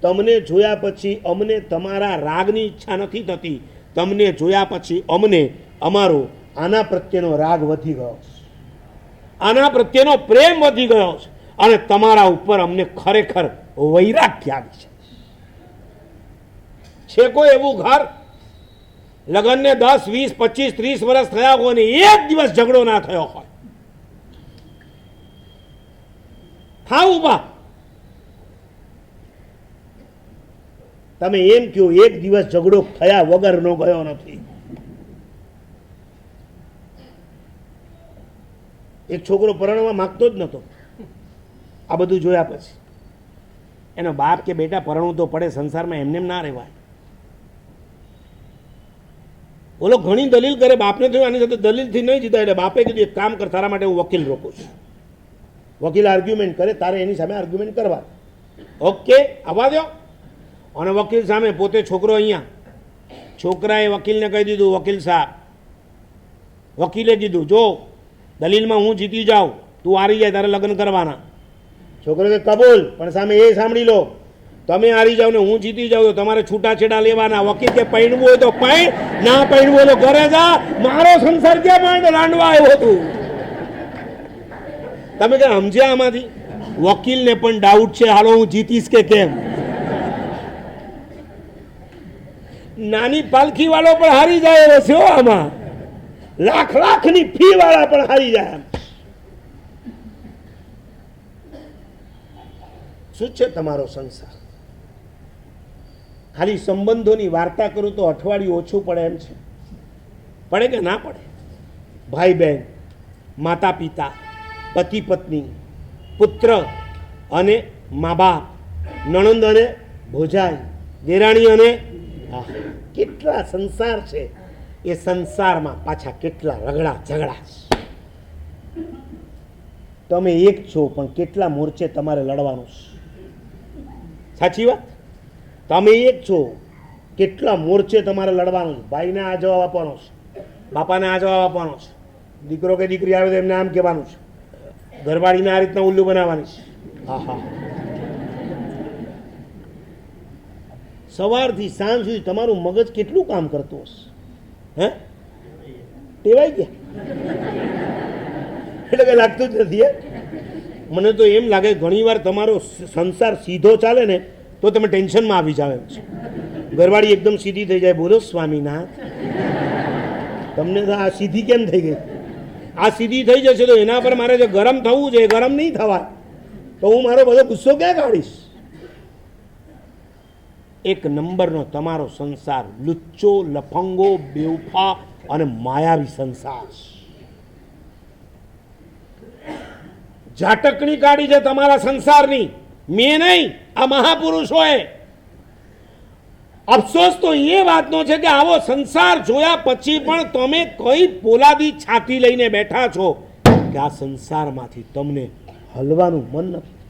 તમને જોયા પછી અમને તમારા રાગની ઈચ્છા નથી થતી, તમને જોયા પછી અમને અમારો આના પ્રત્યેનો રાગ વધી ગયો છે, આના પ્રત્યેનો પ્રેમ વધી ગયો છે અને તમારા ઉપર અમને ખરેખર વૈરાગ્ય આવી છે કોઈ એવું ઘર લગ્નને 10, 20, 25, 30 વર્ષ થયા હોય ને એક દિવસ ઝઘડો ના થયો હોય? હા ઉભા તમે એમ કહો એક દિવસ ઝઘડો થયા વગર નો ગયો નથી. એક છોકરો પરણવા માંગતો જ નતો, આ બધું જોયા પછી એનો બાપ કે બેટા પરણવું તો પડે, સંસારમાં એમને ના રહેવાય. બોલો ઘણી દલીલ કરે, બાપને થયું આની સાથે દલીલથી નહીં જીતા એટલે બાપે કીધું એક કામ કર, તારા માટે હું વકીલ રોકું છું. વકીલ આર્ગ્યુમેન્ટ કરે, તારે એની સામે આર્ગ્યુમેન્ટ કરવા. ઓકે આવવા દો. અને વકીલ સામે પોતે છોકરો અહીંયા, છોકરાએ વકીલને કહી દીધું, વકીલ સાહેબ, વકીલે કીધું જો દલીલમાં હું જીતી જાઉં, તું હારી જાય તારે લગ્ન કરવાના. છોકરો કે કબૂલ, પણ સામે એ સાંભળી લો, તમે હારી જાઓ ને હું જીતી જાઉં તો તમારે છૂટાછેડા લેવાના. વકીલ કે પૈણવું હોય તો પૈણ, ના પૈણવું હોય તો ઘરે જા, મારો સંસાર ક્યાં પૈણ રાંડવા આવ્યો હતું. તમે કે સમજ્યા આમાંથી? વકીલને પણ ડાઉટ છે હાલો હું જીતીશ કે કેમ. નાની પાલખી વાળો પણ હારી જાય એવો છે આમાં, લાખ લાખની ફી વાળા પણ હારી જાય. શું છે તમારો સંસાર? ખાલી સંબંધોની વાર્તા કરું તો અઠવાડિયું ઓછું પડે એમ છે. પડે કે ના પડે? ભાઈ બહેન, માતા પિતા, પતિ પત્ની, પુત્ર અને મા બાપ, નણંદ અને ભોજાઈ, દેરાણી અને કેટલા સંસાર છે. એ સંસારમાં પાછા કેટલા રગડા ઝઘડા. તમે એક છો પણ કેટલા મોરચે તમારે લડવાનું છે. સાચી વાત? તમે એક છો, કેટલા મોરચે તમારે લડવાનું છે. ભાઈને આ જવાબ આપવાનો છે, બાપાને આ જવાબ આપવાનો છે, દીકરો કે દીકરી આવે તો એમને આમ કહેવાનું છે, ઘરવાળીને આ રીતના ઉલ્લુ બનાવવાની છે. હા હા, સવારથી સાંજ સુધી તમારું મગજ કેટલું કામ કરતું હશે? હે ટેવાઈ ગયા એટલે કઈ લાગતું જ નથી. મને તો એમ લાગે ઘણી વાર તમારો સંસાર સીધો ચાલે ને તો તમે ટેન્શનમાં આવી જાવ એમ છે. ઘરવાળી એકદમ સીધી થઈ જાય, બોલો સ્વામીનાથ, તમને આ સીધી કેમ થઈ ગઈ? આ સીધી થઈ જશે તો એના પર મારે જે ગરમ થવું છે એ ગરમ નહીં થવાય, તો હું મારો બધો ગુસ્સો ક્યાં કાઢીશ? એક નંબરનો તમારો સંસાર લુચ્ચો, લફંગો, બેવફા અને માયાવી સંસાર. ઝાટકણી કાઢી છે તમારા સંસારની, મેં નહીં, આ મહાપુરુષોએ. અફસોસ તો એ વાતનો છે કે આવો સંસાર જોયા પછી પણ તમે કઈ પોલાદી છાતી લઈને બેઠા છો કે આ સંસારમાંથી તમને હલવાનું મન નથી.